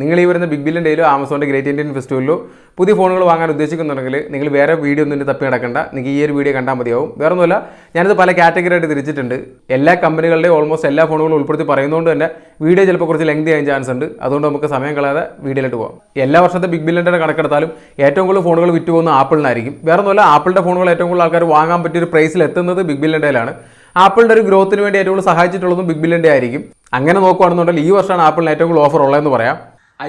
നിങ്ങൾ ഈ വരുന്ന ബിഗ് ബില്യൺ ഡേയിലോ ആമസോണിൻ്റെ ഗ്രേറ്റ് ഇന്ത്യൻ ഫെസ്റ്റിവലിലോ പുതിയ ഫോണുകൾ വാങ്ങാൻ ഉദ്ദേശിക്കുന്നുണ്ടെങ്കിൽ നിങ്ങൾ വേറെ വീഡിയോ ഒന്നും തപ്പി നടക്കണ്ട. നിങ്ങൾക്ക് ഈ ഒരു വീഡിയോ കണ്ടാൽ മതിയാവും. വേറെ ഒന്നുമല്ല, ഞാനിത് പല കാറ്റഗറി ആയിട്ട് തിരിച്ചിട്ടുണ്ട്. എല്ലാ കമ്പനികളുടെയും ഓൾമോസ്റ്റ് എല്ലാ ഫോണുകളും ഉൾപ്പെടുത്തി പറയുന്നതുകൊണ്ട് തന്നെ വീഡിയോ ചിലപ്പോൾ കുറച്ച് ലെങ്തി ആകാൻ ചാൻസ് ഉണ്ട്. അതുകൊണ്ട് നമുക്ക് സമയം കളയാതെ വീഡിയോയിലോട്ട് പോകാം. എല്ലാ വർഷത്തെ ബിഗ് ബില്യൺ ഡേയുടെ കണക്കെടുത്താലും ഏറ്റവും കൂടുതൽ ഫോണുകൾ വിറ്റ് പോകുന്ന ആപ്പിളിനായിരിക്കും. വേറെ ഒന്നുമല്ല, ആപ്പിളിൻ്റെ ഫോണുകൾ ഏറ്റവും കൂടുതൽ ആൾക്കാർ വാങ്ങാൻ പറ്റിയൊരു പ്രൈസിൽ എത്തുന്നത് ബിഗ് ബില്യൺ ഡേയിലാണ്. ആപ്പിളിൻ്റെ ഒരു ഗ്രോത്തിന് വേണ്ടി ഏറ്റവും കൂടുതൽ സഹായിച്ചിട്ടുള്ളതും ബിഗ് ബില്യൺ ഡേ ആയിരിക്കും. അങ്ങനെ നോക്കുകയാണെന്നുണ്ടെങ്കിൽ ഈ വർഷമാണ് ആപ്പിളിന് ഏറ്റവും കൂടുതൽ ഓഫർ ഉള്ളതെന്ന് പറയാം.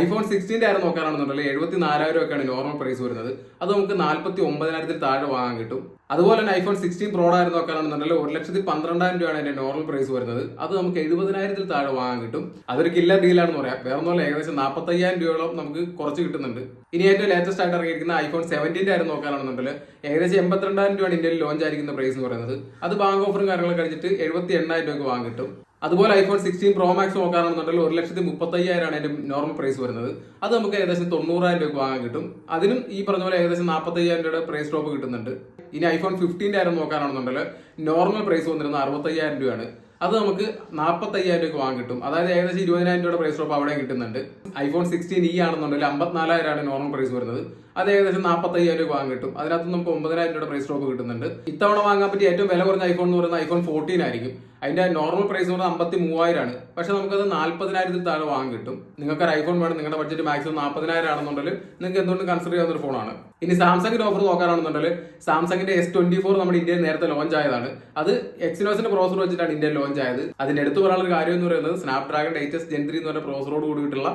iPhone 16 ആയിരുന്നു നോക്കാനാണെന്നുണ്ടെങ്കിൽ 74,000 രൂപയ്ക്കാണ് നോർമൽ പ്രൈസ് വരുന്നത്. അത് നമുക്ക് 49,000 താഴെ വാങ്ങാൻ കിട്ടും. അതുപോലെ തന്നെ iPhone 16 Pro ആയിരുന്നു നോക്കാനാണെന്നുണ്ടെങ്കിൽ 1,12,000 രൂപയാണ് അതിന്റെ നോർമൽ പ്രൈസ് വരുന്നത്. അത് നമുക്ക് 70,000 താഴെ വാങ്ങാൻ കിട്ടും. അതൊരു കില്ലർ ഡീലാണെന്ന് പറയാം. വേറെ ഒന്നുമല്ല, ഏകദേശം 45,000 രൂപയോളം നമുക്ക് കുറച്ച് കിട്ടുന്നുണ്ട്. ഇനി ഏറ്റവും ലേറ്റസ്റ്റ് ആയിട്ട് ഇറങ്ങിയിരിക്കുന്ന iPhone 17 ആയിരുന്നു നോക്കാനാണെന്നുണ്ടെങ്കിൽ ഏകദേശം 82,000 രൂപയാണ് ഇന്ത്യയിൽ ലോഞ്ച് ആയിരിക്കുന്ന പ്രൈസ് എന്ന് പറയുന്നത്. അത് ബാങ്ക് ഓഫറും കാര്യങ്ങളൊക്കെ കഴിച്ചിട്ട് 78,000 രൂപയ്ക്ക് വാങ്ങാൻ കിട്ടും. അതുപോലെ iPhone 16 Pro Max നോക്കാനാണെന്നുണ്ടെങ്കിൽ 1,35,000 അതിന്റെ നോർമൽ പ്രൈസ് വരുന്നത്. അത് നമുക്ക് ഏകദേശം 90,000 രൂപയ്ക്ക് വാങ്ങാൻ കിട്ടും. അതിനും ഈ പറഞ്ഞ പോലെ ഏകദേശം 45,000 രൂപയുടെ പ്രൈസ് ഡ്രോപ്പ് കിട്ടുന്നുണ്ട്. ഇനി iPhone 15 ആയിരുന്നു നോക്കാനാണെന്നുണ്ടെങ്കിൽ നോർമൽ പ്രൈസ് വന്നിരുന്നത് 65,000 രൂപയാണ്. അത് നമുക്ക് 45,000 രൂപയ്ക്ക് വാങ്ങാൻ കിട്ടും. അതായത് ഏകദേശം 20,000 രൂപയുടെ പ്രൈസ് ഡ്രോപ്പ് അവിടെ കിട്ടുന്നുണ്ട്. iPhone 16e ആണെന്നുണ്ടെങ്കിൽ 54,000 നോർമൽ പ്രൈസ് വരുന്നത്. അത് ഏകദേശം 45,000 രൂപ വാങ്ങാൻ കിട്ടും. അതിനകത്ത് നമുക്ക് 9,000 രൂപയുടെ പ്രൈസ് ഡ്രോപ്പ് കിട്ടുന്നുണ്ട്. ഇത്തവണ വാങ്ങാൻ പറ്റിയ ഏറ്റവും വില കുറഞ്ഞ ഐഫോൺ എന്ന് പറയുന്നത് iPhone 14 ആയിരിക്കും. അതിന്റെ നോർമൽ പ്രൈസ് എന്ന് പറയുന്നത് 53,000 ആണ്. പക്ഷെ നമുക്കത് 40,000 താഴെ വാങ്ങാൻ കിട്ടും. നിങ്ങൾക്ക് ഒരു ഐഫോൺ വേണം, നിങ്ങളുടെ ബഡ്ജറ്റ് മാക്സിമം 40,000 ആണെന്നുണ്ടെങ്കിൽ നിങ്ങൾക്ക് എന്തുകൊണ്ട് കൺസിഡർ ചെയ്യുന്ന ഒരു ഫോണാണ്. ഇനി സാംസങ്ങിന്റെ ഓഫർ നോക്കാനാണെന്നുണ്ടെങ്കിൽ സാംസങ്ങിന്റെ S24 നമ്മുടെ ഇന്ത്യയിൽ നേരത്തെ ലോഞ്ച് ആയതാണ്. അത് എക്സിനോസിന്റെ പ്രോസസർ വെച്ചിട്ടാണ് ഇന്ത്യയിൽ ലോഞ്ച് ആയത്. അതിന്റെ എടുത്തു പറയാനുള്ള ഒരു കാര്യം എന്ന് പറയുന്നത് സ്നാപ്ഡ്രാഗൺ 8s Gen 3 എന്ന് പറഞ്ഞ പ്രോസസറോട് കൂടിയിട്ടുള്ള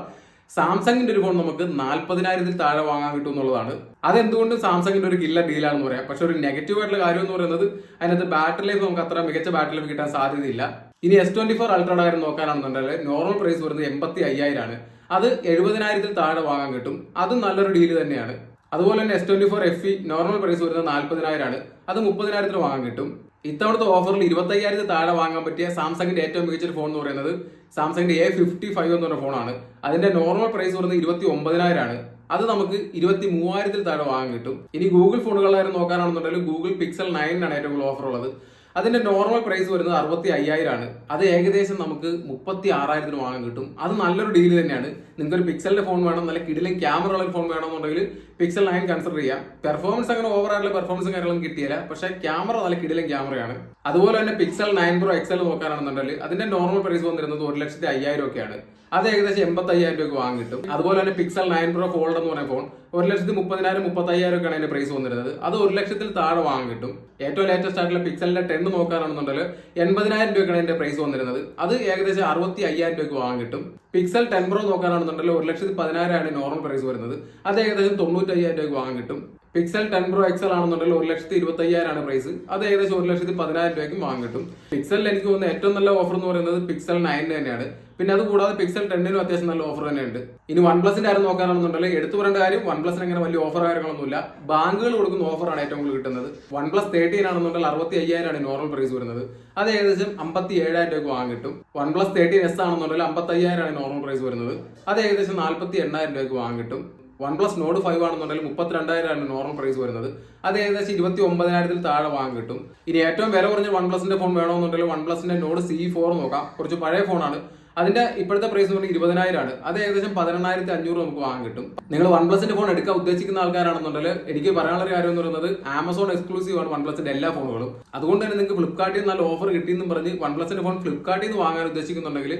സാംസങ്ങിന്റെ ഒരു ഫോൺ നമുക്ക് 40,000 താഴെ വാങ്ങാൻ കിട്ടും എന്നുള്ളതാണ്. അതെന്തുകൊണ്ട് സാംസങ്ങിന്റെ ഒരു കില്ലർ ഡീലാണെന്ന് പറയാം. പക്ഷെ ഒരു നെഗറ്റീവ് ആയിട്ടുള്ള കാര്യം എന്ന് പറയുന്നത് അതിനകത്ത് ബാറ്ററി ലൈഫ് നമുക്ക് അത്ര മികച്ച ബാറ്ററി ലൈഫ് കിട്ടാൻ സാധ്യതയില്ല. ഇനി S24 അൾട്രയുടെ കാര്യം നോക്കാനാണെന്നുണ്ടെങ്കിൽ നോർമൽ പ്രൈസ് വരുന്നത് 85,000 ആണ്. അത് 70,000 താഴെ വാങ്ങാൻ കിട്ടും. അതും നല്ലൊരു ഡീല് തന്നെയാണ്. അതുപോലെ തന്നെ S24 FE നോർമൽ പ്രൈസ് വരുന്നത് 40,000 ആണ്. അത് 30,000 വാങ്ങാൻ കിട്ടും. ഇത്തവണത്തെ ഓഫറിൽ 25,000 താഴെ വാങ്ങാൻ പറ്റിയ സാംസങ്ങിന്റെ ഏറ്റവും മികച്ചൊരു ഫോൺ എന്ന് പറയുന്നത് സാംസങ്ങിന്റെ A55 എന്ന് പറഞ്ഞ ഫോണാണ്. അതിന്റെ നോർമൽ പ്രൈസ് വരുന്നത് 29,000 ആണ്. അത് നമുക്ക് 23,000 താഴെ വാങ്ങാൻ കിട്ടും. ഇനി ഗൂഗിൾ ഫോണുകളായിരുന്നു നോക്കാനാണെന്നുണ്ടെങ്കിൽ ഗൂഗിൾ Pixel 9 ആണ് ഏറ്റവും കൂടുതൽ ഓഫർ ഉള്ളത്. അതിന്റെ നോർമൽ പ്രൈസ് വരുന്നത് 65,000 ആണ്. അത് ഏകദേശം നമുക്ക് 36,000 വാങ്ങാൻ കിട്ടും. അത് നല്ലൊരു ഡീല് തന്നെയാണ്. നിങ്ങൾക്ക് ഒരു പിക്സലിന്റെ ഫോൺ വേണം, നല്ല കിടിലൻ ക്യാമറ ഉള്ള ഫോൺ വേണമെന്നുണ്ടെങ്കിൽ Pixel 9 കൺസിഡർ ചെയ്യാം. പെർഫോമൻസ് അങ്ങനെ ഓവർ ആയിട്ടുള്ള പെർഫോമൻസും കാര്യങ്ങളും കിട്ടിയില്ല, പക്ഷേ ക്യാമറ നല്ല കിടിലൻ ക്യാമറയാണ്. അതുപോലെ തന്നെ Pixel 9 Pro XL നോക്കാനാണെന്നുണ്ടെങ്കിൽ അതിന്റെ നോർമൽ പ്രൈസ് വന്നിരുന്നത് 1,05,000 ഒക്കെയാണ്. അത് ഏകദേശം 85,000 രൂപയ്ക്ക് വാങ്ങാൻ കിട്ടും. അതുപോലെ തന്നെ Pixel 9 Pro Fold എന്ന് പറഞ്ഞ ഫോൺ 1,30,000 35,000 ഒക്കെയാണ് അതിന്റെ പ്രൈസ് വന്നിരുന്നത്. അത് 1,00,000 താഴെ വാങ്ങാൻ കിട്ടും. ഏറ്റവും ലേറ്റസ്റ്റ് ആയിട്ടുള്ള പിക്സലിന്റെ 10 നോക്കാനാണെന്നുണ്ടെങ്കിൽ 80,000 രൂപയ്ക്കാണ് അതിന്റെ പ്രൈസ് വന്നിരുന്നത്. അത് ഏകദേശം 65,000 രൂപയ്ക്ക് വാങ്ങാൻ കിട്ടും. Pixel 10 Pro നോക്കാനാണെന്നുണ്ടെങ്കിൽ 1,10,000 ആണ് നോർമൽ പ്രൈസ് വരുന്നത്. അത് ഏകദേശം 95,000 രൂപയ്ക്ക് വാങ്ങാൻ കിട്ടും. Pixel 10 Pro XL ആണെന്നുണ്ടെങ്കിൽ 1,25,000 ആണ് പ്രൈസ്. അത് ഏകദേശം 1,10,000 രൂപയ്ക്കും വാങ്ങാൻ കിട്ടും. പിക്സലിൽ എനിക്ക് തോന്നുന്ന ഏറ്റവും നല്ല ഓഫർ എന്ന് പറയുന്നത് Pixel 9 തന്നെയാണ്. പിന്നെ അത് കൂടാതെ Pixel 10 അത്യാവശ്യം നല്ല ഓഫർ തന്നെയുണ്ട്. ഇനി OnePlusന്റെ കാര്യം നോക്കാനാണെന്നുണ്ടെങ്കിൽ എടുത്തു പറയേണ്ട കാര്യം OnePlusന് അങ്ങനെ വലിയ ഓഫർ കാര്യങ്ങളൊന്നുമില്ല. ബാങ്കുകൾ കൊടുക്കുന്ന ഓഫറാണ് ഏറ്റവും കൂടുതൽ കിട്ടുന്നത്. OnePlus 13 ആണെന്നുണ്ടെങ്കിൽ 65,000 ആണ് നോർമൽ പ്രൈസ് വരുന്നത്. അത് ഏകദേശം 57,000 രൂപയ്ക്ക് വാങ്ങാൻ കിട്ടും. OnePlus 13s ആണെന്നുണ്ടെങ്കിൽ 55,000 ആണ് നോർമൽ പ്രൈസ് വരുന്നത്. അത് ഏകദേശം 48,000 രൂപയ്ക്ക് വാങ്ങാൻ കിട്ടും. OnePlus Nord 5 ആണെന്നുണ്ടെങ്കിൽ 32,000 ആണ് നോർമൽ പ്രൈസ് വരുന്നത്. അത് ഏകദേശം 29,000 താഴെ വാങ്ങാൻ കിട്ടും. ഇനി ഏറ്റവും വില കുറഞ്ഞ OnePlusന്റെ ഫോൺ വേണമെന്നുണ്ടെങ്കിൽ OnePlusന്റെ Nord CE4 നോക്കാം. കുറച്ച് പഴയ ഫോണാണ്. അതിന്റെ ഇപ്പോഴത്തെ പ്രൈസ് എന്ന് പറഞ്ഞാൽ 20,000 ആണ്. അത് ഏകദേശം 18,500 നമുക്ക് വാങ്ങാൻ കിട്ടും. നിങ്ങൾ OnePlusന്റെ ഫോൺ എടുക്കാൻ ഉദ്ദേശിക്കുന്ന ആൾക്കാരാണെന്നുണ്ടെങ്കിൽ എനിക്ക് പറയാനുള്ള കാര്യം എന്ന് പറയുന്നത് ആമസോൺ എക്സ്ക്ലൂസീവ് ആണ് OnePlusന്റെ എല്ലാ ഫോണുകളും. അതുകൊണ്ട് തന്നെ നിങ്ങൾക്ക് ഫ്ലിപ്കാർട്ടിൽ നല്ല ഓഫർ കിട്ടിയെന്നും പറഞ്ഞ് OnePlusന്റെ ഫോൺ ഫ്ലിപ്കാർട്ടിൽ നിന്ന് വാങ്ങാൻ ഉദ്ദേശിക്കുന്നുണ്ടെങ്കിൽ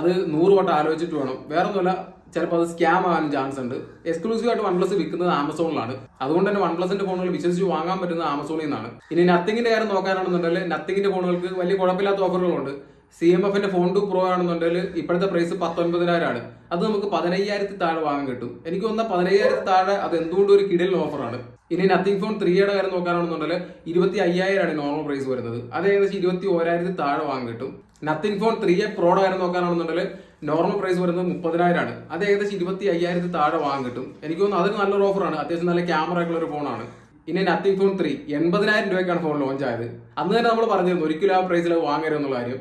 അത് 100 വട്ടം ആലോചിച്ചിട്ട് വേണം. വേറൊന്നുമല്ല, ചിലപ്പോൾ അത് സ്കാം ആകാൻ ചാൻസ് ഉണ്ട്. എക്സ്ക്ലൂസീവ് ആയിട്ട് OnePlus വിൽക്കുന്നത് ആമസോണിലാണ്. അതുകൊണ്ട് തന്നെ OnePlusന്റെ ഫോണുകൾ വിശ്വസിച്ച് വാങ്ങാൻ പറ്റുന്നത് ആമസോണിൽ നിന്നാണ്. ഇനി നത്തിങ്ങിന്റെ കാര്യം നോക്കാനാണെന്നുണ്ടെങ്കിൽ നത്തിങ്ങിന്റെ ഫോണുകൾക്ക് വലിയ കുഴപ്പമില്ലാത്ത ഓഫറുകളുണ്ട്. CMFന്റെ ഫോൺ 2 Pro ആണെന്നുണ്ടെങ്കിൽ ഇപ്പോഴത്തെ പ്രൈസ് 19,000 ആണ്. അത് നമുക്ക് 15,000 താഴെ വാങ്ങാൻ കിട്ടും. എനിക്ക് തോന്നുന്ന 15,000 താഴെ അത് എന്തുകൊണ്ട് ഒരു കിടിലൻ ഓഫറാണ്. ഇനി നത്തിങ് ഫോൺ 3യുടെ കാര്യം നോക്കാനാണെന്നുണ്ടെങ്കിൽ 25,000 ആണ് നോർമൽ പ്രൈസ് വരുന്നത്. അത് ഏകദേശം 21,000 താഴെ വാങ്ങാൻ കിട്ടും. നത്തിങ് ഫോൺ 3A Proയുടെ കാര്യം നോക്കാനാണെന്നുണ്ടെങ്കിൽ നോർമൽ പ്രൈസ് വരുന്നത് 30,000 ആണ്. അത് ഏകദേശം 25,000 താഴെ വാങ്ങാൻ കിട്ടും. എനിക്ക് തോന്നുന്നു അതൊരു നല്ലൊരു ഓഫറാണ്. അത്യാവശ്യം നല്ല ക്യാമറ ആയിട്ടുള്ള ഒരു ഫോണാണ്. ഇനി നത്തിങ് ഫോൺ 3 80,000 രൂപയ്ക്കാണ് ഫോൺ ലോഞ്ച് ആയത്. അന്ന് തന്നെ നമ്മൾ പറഞ്ഞിരുന്നു ഒരിക്കലും ആ പ്രൈസിൽ വാങ്ങരുതെന്നുള്ള കാര്യം.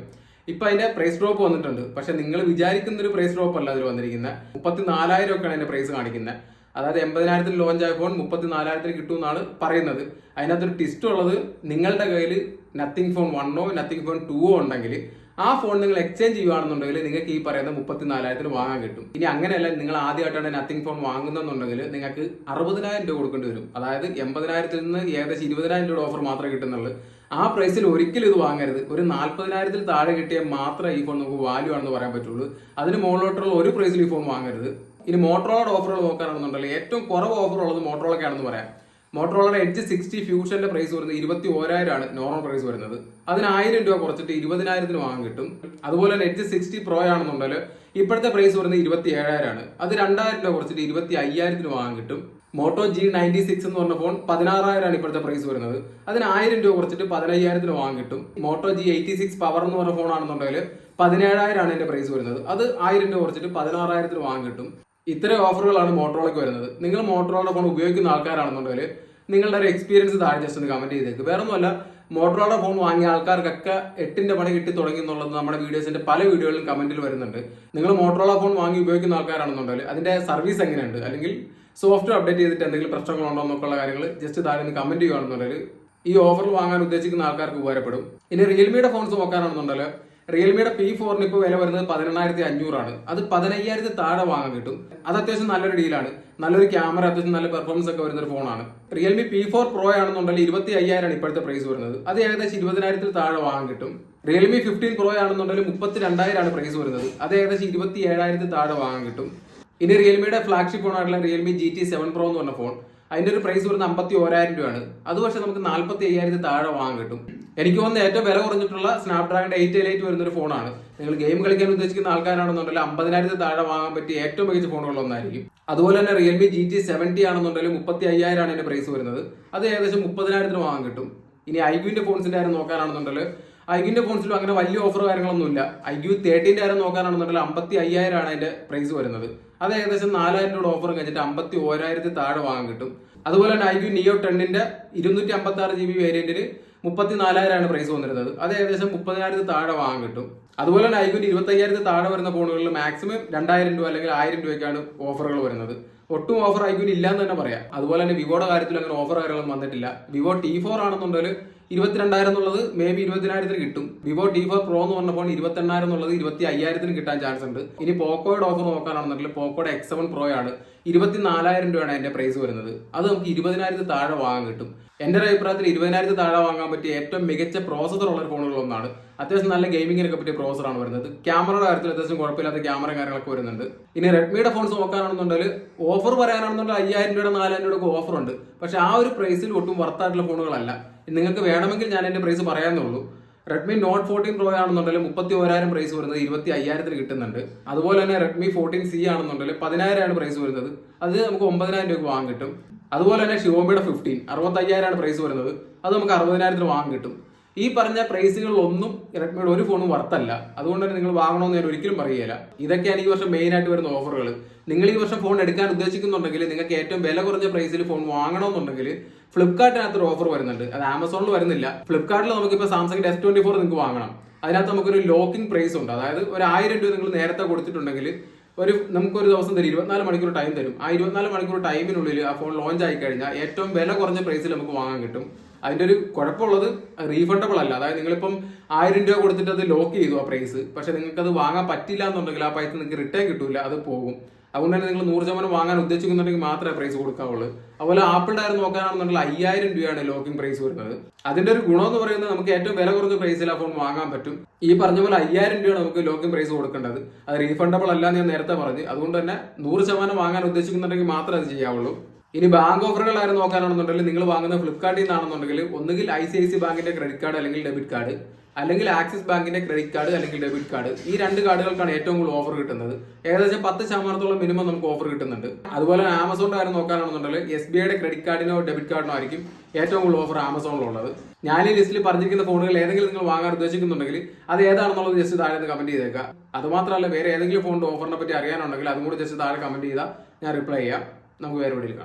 ഇപ്പൊ അതിന്റെ പ്രൈസ് ഡ്രോപ്പ് വന്നിട്ടുണ്ട്. പക്ഷെ നിങ്ങൾ വിചാരിക്കുന്ന ഒരു പ്രൈസ് ഡ്രോപ്പ് അല്ല അതിൽ വന്നിരിക്കുന്നത്. 34,000 ഒക്കെയാണ് അതിന്റെ പ്രൈസ് കാണിക്കുന്നത്. അതായത് 80,000 ലോഞ്ച് ആയ ഫോൺ 34,000 കിട്ടും എന്നാണ് പറയുന്നത്. അതിനകത്തൊരു ട്വിസ്റ്റ് ഉള്ളത്, നിങ്ങളുടെ കയ്യിൽ നത്തിങ് ഫോൺ 1 നത്തിങ് ഫോൺ 2 ഉണ്ടെങ്കിൽ ആ ഫോൺ നിങ്ങൾ എക്സ്ചേഞ്ച് ചെയ്യുകയാണെന്നുണ്ടെങ്കിൽ നിങ്ങൾക്ക് ഈ പറയുന്ന 34,000 വാങ്ങാൻ കിട്ടും. ഇനി അങ്ങനെയല്ല, നിങ്ങൾ ആദ്യമായിട്ടാണ് നത്തിങ് ഫോൺ വാങ്ങുന്നുണ്ടെങ്കിൽ നിങ്ങൾക്ക് 60,000 രൂപ കൊടുക്കേണ്ടി വരും. അതായത് 80,000 നിന്ന് ഏകദേശം 20,000 രൂപ ഓഫർ മാത്രമേ കിട്ടുന്നുള്ളൂ. ആ പ്രൈസിൽ ഒരിക്കലും ഇത് വാങ്ങരുത്. ഒരു 40,000 താഴെ കിട്ടിയാൽ മാത്രമേ ഈ ഫോൺ നമുക്ക് വാല്യൂ ആണെന്ന് പറയാൻ പറ്റുള്ളൂ. അതിന് മുകളിലോട്ടുള്ള ഒരു പ്രൈസിൽ ഈ ഫോൺ വാങ്ങരുത്. ഇനി മോട്ടറോളയുടെ ഓഫറുകൾ നോക്കാനാണെന്നുണ്ടെങ്കിൽ ഏറ്റവും കുറവ് ഓഫർ ഉള്ളത് മോട്ടറോളൊക്കെയാണെന്ന് പറയാം. മോട്ടറോളയുടെ എഡ്ജ് 60 ഫ്യൂഷന്റെ പ്രൈസ് വരുന്നത് 21,000 ആണ് നോർമൽ പ്രൈസ് വരുന്നത്. അതിന് 1000 രൂപ കുറച്ചിട്ട് 20,000 വാങ്ങാൻ കിട്ടും. അതുപോലെ തന്നെ എഡ്ജ് 60 പ്രോ ആണെന്നുണ്ടെങ്കിൽ ഇപ്പോഴത്തെ പ്രൈസ് വരുന്നത് 27,000 ആണ്. അത് 2,000 രൂപ കുറച്ചിട്ട് 25,000 വാങ്ങാൻ കിട്ടും. മോട്ടോ G96 എന്ന് പറഞ്ഞ ഫോൺ 16,000 ആണ് ഇപ്പോഴത്തെ പ്രൈസ് വരുന്നത്. അതിന് 1000 രൂപ കുറച്ചിട്ട് 15,000 വാങ്ങാൻ കിട്ടും. മോട്ടോ G86 പവർ എന്ന് പറഞ്ഞ ഫോൺ ആണെന്നുണ്ടെങ്കിൽ 17,000 ആണ് എന്റെ പ്രൈസ് വരുന്നത്. അത് 1000 രൂപ കുറച്ചിട്ട് 16,000 വാങ്ങാൻ കിട്ടും. ഇത്തരം ഓഫറുകളാണ് മോട്ടറോളയ്ക്ക് വരുന്നത്. നിങ്ങൾ മോട്ടറോളയുടെ ഫോൺ ഉപയോഗിക്കുന്ന ആൾക്കാരാണെന്നുണ്ടെങ്കിൽ നിങ്ങളുടെ ഒരു എക്സ്പീരിയൻസ് താഴെ ജസ്റ്റ് ഒന്ന് കമന്റ് ചെയ്തേക്ക്. വേറെ ഒന്നുമല്ല, മോട്ടറോളയുടെ ഫോൺ വാങ്ങിയ ആൾക്കാർക്കൊക്കെ 8ന്റെ പണി കിട്ടി തുടങ്ങി എന്നുള്ളത് നമ്മുടെ വീഡിയോസിന്റെ പല വീഡിയോകളിലും കമന്റിൽ വരുന്നുണ്ട്. നിങ്ങൾ മോട്ടറോള ഫോൺ വാങ്ങി ഉപയോഗിക്കുന്ന ആൾക്കാരാണെന്നുണ്ടെങ്കിൽ അതിന്റെ സർവീസ് എങ്ങനെയുണ്ട്, അല്ലെങ്കിൽ സോഫ്റ്റ്വെയർ അപ്ഡേറ്റ് ചെയ്തിട്ട് എന്തെങ്കിലും പ്രശ്നങ്ങളുണ്ടോ എന്നൊക്കെയുള്ള കാര്യങ്ങൾ ജസ്റ്റ് താഴെ ഒന്ന് കമന്റ് ചെയ്യുകയാണെന്നുണ്ടെങ്കിൽ ഈ ഓഫറിൽ വാങ്ങാൻ ഉദ്ദേശിക്കുന്ന ആൾക്കാർക്ക് ഉപകാരപ്പെടും. ഇനി റിയൽമിയുടെ ഫോൺസ് നോക്കാനാണെന്നുണ്ടെങ്കിൽ റിയൽമിയുടെ P4 ഇപ്പോൾ വില വരുന്നത് 18,500 ആണ്. അത് 15,000 താഴെ വാങ്ങാൻ കിട്ടും. അത് അത്യാവശ്യം നല്ലൊരു ഡീലാണ്. നല്ലൊരു ക്യാമറ, അത്യാവശ്യം നല്ല പെർഫോമൻസ് ഒക്കെ വരുന്ന ഒരു ഫോണാണ്. റിയൽമി P4 Pro ആണെന്നുണ്ടെങ്കിൽ 25,000 ആണ് ഇപ്പോഴത്തെ പ്രൈസ് വരുന്നത്. അത് ഏകദേശം 20,000 താഴെ വാങ്ങാൻ കിട്ടും. റിയൽമി 15 Pro ആണെന്നുണ്ടെങ്കിൽ 32,000 ആണ് പ്രൈസ് വരുന്നത്. അത് ഏകദേശം 27,000 താഴെ വാങ്ങാൻ കിട്ടും. ഇനി റിയൽമിയുടെ ഫ്ലാഗ്ഷിപ്പ് ഫോൺ ആയിട്ടുള്ള റിയൽമി GT7 Pro എന്ന് പറഞ്ഞ ഫോൺ, അതിന്റെ ഒരു പ്രൈസ് വരുന്നത് 51,000 രൂപയാണ്. അത് പക്ഷെ നമുക്ക് 45,000 താഴെ വാങ്ങാൻ കിട്ടും. എനിക്ക് തോന്നുന്ന ഏറ്റവും വില കുറഞ്ഞിട്ടുള്ള സ്നാപ്ഡ്രാഗണിന്റെ 888 വരുന്ന ഒരു ഫോണാണ്. നിങ്ങൾ ഗെയിം കളിക്കാൻ ഉദ്ദേശിക്കുന്ന ആൾക്കാരാണെന്നുണ്ടെങ്കിൽ 50,000 താഴെ വാങ്ങാൻ പറ്റിയ ഏറ്റവും മികച്ച ഫോണുകളൊന്നായിരിക്കും. അതുപോലെ തന്നെ റിയൽമി GT70 ആണെന്നുണ്ടെങ്കിൽ 35,000 ആണ് എന്റെ പ്രൈസ് വരുന്നത്. അത് ഏകദേശം 30,000 വാങ്ങാൻ കിട്ടും. ഇനി ഐക്യൂന്റെ ഫോൺസിന്റെ കാര്യം നോക്കാനാണെന്നുണ്ടെങ്കിൽ ഐക്യൂന്റെ ഫോൺസിലും അങ്ങനെ വലിയ ഓഫർ കാര്യങ്ങളൊന്നുമില്ല. iQOO 13 കാര്യം നോക്കാനാണെന്നുണ്ടെങ്കിൽ 55,000 ആണ് അതിന്റെ പ്രൈസ് വരുന്നത്. അത് ഏകദേശം 4,000 രൂപ ഓഫർ കഴിഞ്ഞിട്ട് 51,000 താഴെ വാങ്ങാൻ കിട്ടും. അതുപോലെ തന്നെ iQOO Neo 10ന്റെ 256 GB വേരിയന്റിന് 34,000 ആണ് പ്രൈസ് വന്നിരുന്നത്. അത് ഏകദേശം 30,000 താഴെ വാങ്ങാൻ കിട്ടും. അതുപോലെ തന്നെ iQOO 25,000 താഴെ വരുന്ന ഫോണുകളിൽ മാക്സിമം 2,000 രൂപ അല്ലെങ്കിൽ 1,000 രൂപയ്ക്കാണ് ഓഫറുകൾ വരുന്നത്. ഒട്ടും ഓഫർ iQOO ഇല്ലാന്ന് തന്നെ പറയാം. അതുപോലെ തന്നെ വിവോയുടെ കാര്യത്തിൽ അങ്ങനെ ഓഫർ കാര്യങ്ങളൊന്നും വന്നിട്ടില്ല. വിവോ T4 ആണെന്നുണ്ടെങ്കിൽ 22,000 എന്നുള്ളത് മേ ബി 20,000 കിട്ടും. വിവോ T4 Pro എന്ന് പറഞ്ഞ ഫോൺ 28,000 എന്നുള്ളത് 25,000 കിട്ടാൻ ചാൻസ് ഉണ്ട്. ഇനി പോക്കോയുടെ ഓഫർ നോക്കാനാണെന്നുണ്ടെങ്കിൽ പോക്കോയുടെ X7 Pro ആണ് 24,000 രൂപയാണ് അതിന്റെ പ്രൈസ് വരുന്നത്. അത് നമുക്ക് 20,000 താഴെ വാങ്ങാൻ കിട്ടും. എന്റെ ഒരു അഭിപ്രായത്തിൽ 20,000 താഴെ വാങ്ങാൻ പറ്റിയ ഏറ്റവും മികച്ച പ്രോസസർ ഉള്ള ഫോണുകളൊന്നാണ്. അത്യാവശ്യം നല്ല ഗെയിമിങ്ങിനൊക്കെ പറ്റിയ പ്രോസറാണ് വരുന്നത്. ക്യാമറയുടെ കാര്യത്തിൽ അത്യാവശ്യം കുഴപ്പമില്ലാത്ത ക്യാമറ കാര്യങ്ങളൊക്കെ വരുന്നുണ്ട്. ഇനി റെഡ്മിയുടെ ഫോൺസ് നോക്കാനാണെന്നുണ്ടെങ്കിൽ ഓഫർ പറയാനാണെന്നുണ്ടെങ്കിൽ 5,000 രൂപയുടെ 4,000 രൂപയുടെ ഓഫർ ഉണ്ട്. പക്ഷെ ആ ഒരു പ്രൈസിൽ ഒട്ടും വർത്തായിട്ടുള്ള ഫോണുകളല്ല. നിങ്ങൾക്ക് വേണമെങ്കിൽ ഞാൻ എന്റെ പ്രൈസ് പറയാന്നുള്ളൂ. റെഡ്മി നോട്ട് 14 Pro ആണെന്നുണ്ടെങ്കിൽ 31,000 പ്രൈസ് വരുന്നത് 25,000 കിട്ടുന്നുണ്ട്. അതുപോലെ തന്നെ റെഡ്മി 14C ആണെന്നുണ്ടെങ്കിൽ 10,000 ആണ് പ്രൈസ് വരുന്നത്. അത് നമുക്ക് 9,000 രൂപ വാങ്ങാൻ കിട്ടും. അതുപോലെ തന്നെ ഷിയോമിയുടെ 15 65,000 ആണ് പ്രൈസ് വരുന്നത്. അത് നമുക്ക് 60,000 വാങ്ങാൻ കിട്ടും. ഈ പറഞ്ഞ പ്രൈസുകളിലൊന്നും റെഡ്മിയുടെ ഒരു ഫോണും വർത്തു. അതുകൊണ്ട് തന്നെ നിങ്ങൾ വാങ്ങണമെന്ന് ഞാൻ ഒരിക്കലും പറയുകയില്ല. ഇതൊക്കെയാണ് ഈ വർഷം മെയിൻ ആയിട്ട് വരുന്ന ഓഫറുകൾ. നിങ്ങൾ ഈ വർഷം ഫോൺ എടുക്കാൻ ഉദ്ദേശിക്കുന്നുണ്ടെങ്കിൽ നിങ്ങൾക്ക് ഏറ്റവും വില കുറഞ്ഞ പ്രൈസിൽ ഫോൺ വാങ്ങണമെന്നുണ്ടെങ്കിൽ ഫ്ലിപ്കാർട്ടിനകത്ത് ഒരു ഓഫർ വരുന്നുണ്ട്. അത് ആമസോണിൽ വരുന്നില്ല. ഫ്ലിപ്കാർട്ടിൽ നമുക്കിപ്പോൾ സാംസങ്ങിന്റെ S24 നിങ്ങൾക്ക് വാങ്ങണം. അതിനകത്ത് നമുക്കൊരു ലോക്കിംഗ് പ്രൈസ് ഉണ്ട്. അതായത് ഒരു 1,000 രൂപ നിങ്ങൾ നേരത്തെ കൊടുത്തിട്ടുണ്ടെങ്കിൽ നമുക്കൊരു ദിവസം തരും, 24 മണിക്കൂർ ടൈം തരും. ആ 24 മണിക്കൂർ ടൈമിനുള്ളിൽ ആ ഫോൺ ലോഞ്ച് ആയി കഴിഞ്ഞാൽ ഏറ്റവും വില കുറഞ്ഞ പ്രൈസിൽ നമുക്ക് വാങ്ങാൻ കിട്ടും. അതിന്റെ ഒരു കുഴപ്പമുള്ളത് റീഫണ്ടബിൾ അല്ല. അതായത് നിങ്ങളിപ്പം 1,000 രൂപ കൊടുത്തിട്ട് അത് ലോക്ക് ചെയ്തു ആ പ്രൈസ്, പക്ഷെ നിങ്ങൾക്ക് അത് വാങ്ങാൻ പറ്റില്ല എന്നുണ്ടെങ്കിൽ ആ പൈസ നിങ്ങൾക്ക് റിട്ടേൺ കിട്ടൂല, അത് പോകും. അതുകൊണ്ട് തന്നെ നിങ്ങൾ 100% വാങ്ങാൻ ഉദ്ദേശിക്കുന്നുണ്ടെങ്കിൽ മാത്രമേ പ്രൈസ് കൊടുക്കാവുള്ളൂ. അതുപോലെ ആപ്പിൾ ടയർ നോക്കാനാണെന്നുണ്ടെങ്കിൽ 5,000 രൂപയാണ് ലോക്കിംഗ് പ്രൈസ് വരുന്നത്. അതിന്റെ ഒരു ഗുണം എന്ന് പറയുന്നത് നമുക്ക് ഏറ്റവും വില കുറഞ്ഞ പ്രൈസിൽ ആ ഫോൺ വാങ്ങാൻ പറ്റും. ഈ പറഞ്ഞ പോലെ 5,000 രൂപയാണ് നമുക്ക് ലോക്കിംഗ് പ്രൈസ് കൊടുക്കേണ്ടത്. അത് റീഫണ്ടബിൾ അല്ല എന്ന് ഞാൻ നേരത്തെ പറഞ്ഞു. അതുകൊണ്ട് തന്നെ 100% വാങ്ങാൻ ഉദ്ദേശിക്കുന്നുണ്ടെങ്കിൽ മാത്രമേ അത് ചെയ്യാവുള്ളൂ. ഇനി ബാങ്ക് ഓഫറുകൾ ആരും നോക്കാനാണെന്നുണ്ടെങ്കിൽ നിങ്ങൾ വാങ്ങുന്ന ഫ്ലിപ്കാർട്ടിൽ നിന്നാണെന്നുണ്ടെങ്കിൽ ഒന്നുകിൽ ICICI ബാങ്കിന്റെ ക്രെഡിറ്റ് കാർഡ് അല്ലെങ്കിൽ ഡെബിറ്റ് കാർഡ്, അല്ലെങ്കിൽ ആക്സിസ് ബാങ്കിന്റെ ക്രെഡിറ്റ് കാർഡ് അല്ലെങ്കിൽ ഡെബിറ്റ് കാർഡ്, ഈ 2 കാർഡുകൾക്കാണ് ഏറ്റവും കൂടുതൽ ഓഫർ കിട്ടുന്നത്. ഏകദേശം 10% മിനിമം നമുക്ക് ഓഫർ കിട്ടുന്നുണ്ട്. അതുപോലെ ആമസോണിന്റെ കാര്യം നോക്കാനാണെന്നുണ്ടെങ്കിൽ SBIയുടെ ക്രെഡിറ്റ് കാർഡിനോ ഡെബിറ്റ് കാർഡിനോ ആയിരിക്കും ഏറ്റവും കൂടുതൽ ഓഫർ ആമസോണിലുള്ളത്. ഞാൻ ഈ ലിസ്റ്റിൽ പറഞ്ഞിരിക്കുന്ന ഫോണുകൾ ഏതെങ്കിലും നിങ്ങൾ വാങ്ങാൻ ഉദ്ദേശിക്കുന്നുണ്ടെങ്കിൽ അത് ഏതാണെന്നുള്ളത് ജസ്റ്റ് താഴെ നിന്ന് കമന്റ് ചെയ്തേക്കാം. അതുമാത്രമല്ല വേറെ ഏതെങ്കിലും ഫോണിന്റെ ഓഫറിനെ പറ്റി അറിയാനുണ്ടെങ്കിൽ അതും കൂടി ജസ്റ്റ് താഴെ കമന്റ് ചെയ്താൽ ഞാൻ റിപ്ലൈ ചെയ്യാം. നമുക്ക് വേറെ വീഡിയോയിൽ കാണാം.